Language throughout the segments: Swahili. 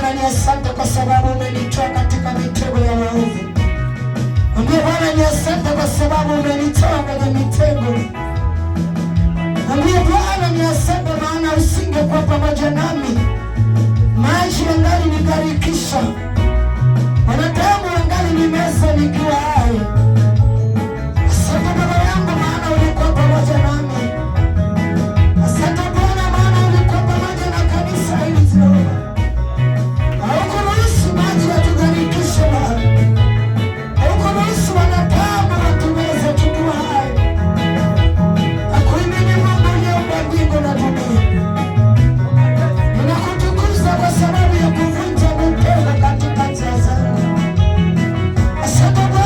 Bwana ni asante kwa sababu umenitoa katika mitego ya waovu. Mwambie Bwana ni asante kwa sababu umenitoa kwenye mitego. Mwambie Bwana ni asante maana usingekuwa pamoja nami, maji yangali nigarikisha, wanadamu wangali nimeza nikiwa hai. Asante Baba yangu maana ulikuwa pamoja nami. Asante Bwana maana ulikuwa pamoja na kanisa hili Jehova. Haukuruhusu maji yatugarikishe Bwana. Haukuruhusu wanadamu watumeze tukiwa hai. Nakuhimidi Mungu uliyeumba mbingu na dunia. Ninakutukuza kwa sababu ya kuvunja mitego katika njia zangu. Asante Bwana.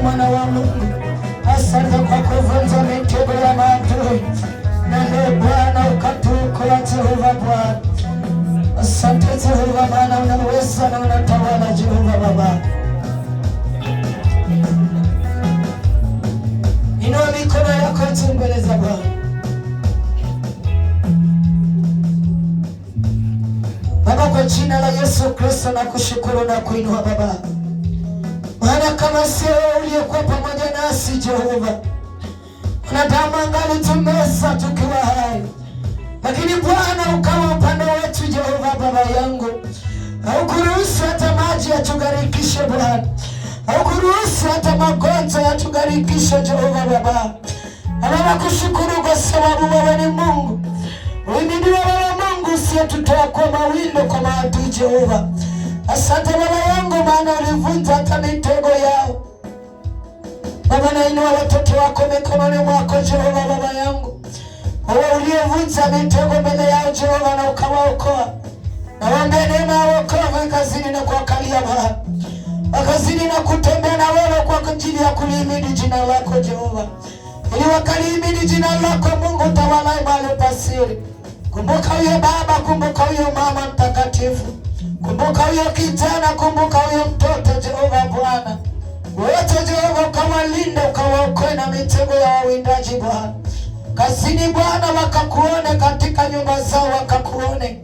mwana wa Mungu. Asante kwa kuvunja mitego ya maadui. Na leo Bwana ukatuokoa Jehova Bwana. Asante Jehova, maana unaweza na unatawala Jehova Baba. Inua mikono yako juu mbele za Bwana. Baba, kwa jina la Yesu Kristo na kushukuru na kuinua Baba, maana kama sio wewe uliyekuwa pamoja nasi Jehova, wanadamu angali tumesa tukiwa hai, lakini Bwana ukawa upande wetu Jehova Baba yangu. Haukuruhusu hata maji yatugharikishe Bwana, haukuruhusu hata magonjwa yatugharikishe Jehova Baba. Baba, kushukuru kwa sababu wewe ni Mungu. Uhimidiwe wewe Mungu usiyetutoa kwa mawindo kwa maadui Jehova. Asante Baba yangu, maana ulivunja hata mitego yao Baba. Nainua watoto wako mikononi mwako Jehova Baba yangu, wewe uliyevunja mitego mbele yao Jehova na ukawaokoa. Nawaambia neema ya wokovu ikazidi na kuwakalia Baba, wakazidi na kutembea na wewe kwa ajili ya kulihimidi jina lako Jehova, ili wakalihimidi jina lako Mungu tawalaye mahali pasiri. Kumbuka huyo baba, kumbuka huyo mama mtakatifu, kumbuka huyo kijana, kumbuka huyo mtoto Jehova Bwana. Wote Jehova ukawalinde, ukawaokoe na mitego ya wawindaji Bwana. Kazini Bwana wakakuone, katika nyumba zao wakakuone,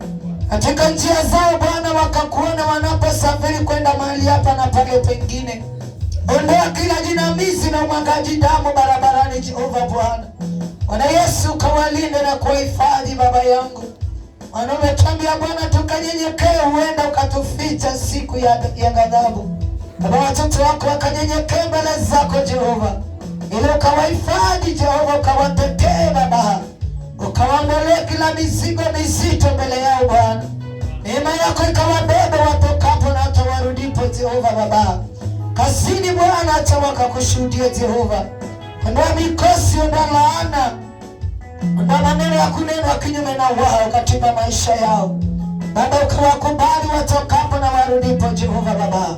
katika njia zao Bwana wakakuone, wanaposafiri kwenda mahali hapa na pale pengine. Ondoa kila jinamizi na umwagaji damu barabarani Jehova Bwana. Bwana Yesu ukawalinde na kuhifadhi Baba yangu. Maana umetuambia Bwana tukanyenyekee, huenda ukatuficha siku ya ghadhabu. Baba, watoto wako wakanyenyekee mbele zako Jehova, ili ukawahifadhi Jehova, ukawatetee Baba, ukawaondolee kila mizigo mizito mbele yao Bwana. Neema yako ikawabebe watokapo na hata warudipo Jehova Baba. Kazini Bwana hata wakakushuhudia Jehova. Ondoa mikosi, ondoa laana, ondoa maneno ya kunena kinyume na wao katika maisha yao Baba, ukawakubali watokapo na warudipo Jehova Baba,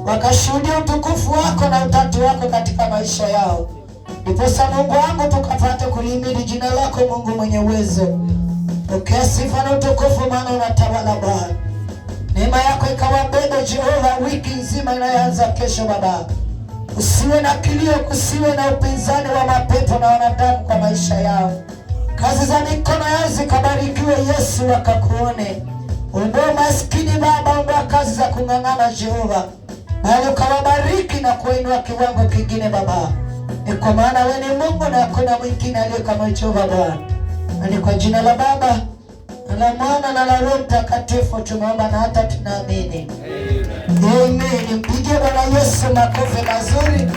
wakashuhudia utukufu wako na utatu wako katika maisha yao. Ndiposa Mungu wangu tukapate kulihimidi jina lako Mungu mwenye uwezo. Pokea sifa na utukufu, maana unatawala Bwana. Neema yako ikawabebe Jehova wiki nzima inayoanza kesho Baba. Usiwe na kilio, kusiwe na upinzani wa mapepo na wanadamu kwa maisha yao. Kazi za mikono yao zikabarikiwe Yesu, wakakuone. Ondoa maskini Baba, ondoa kazi za kung'ang'ana Jehova, bali ukawabariki na kuinua kiwango kingine Baba. Ni kwa maana wewe ni Mungu na hakuna mwingine aliye kama Jehova Bwana. Na ni kwa jina la Baba na la Mwana na la Roho Mtakatifu tunaomba na hata tunaamini. Amen. Mpigie Bwana Yesu makofi mazuri.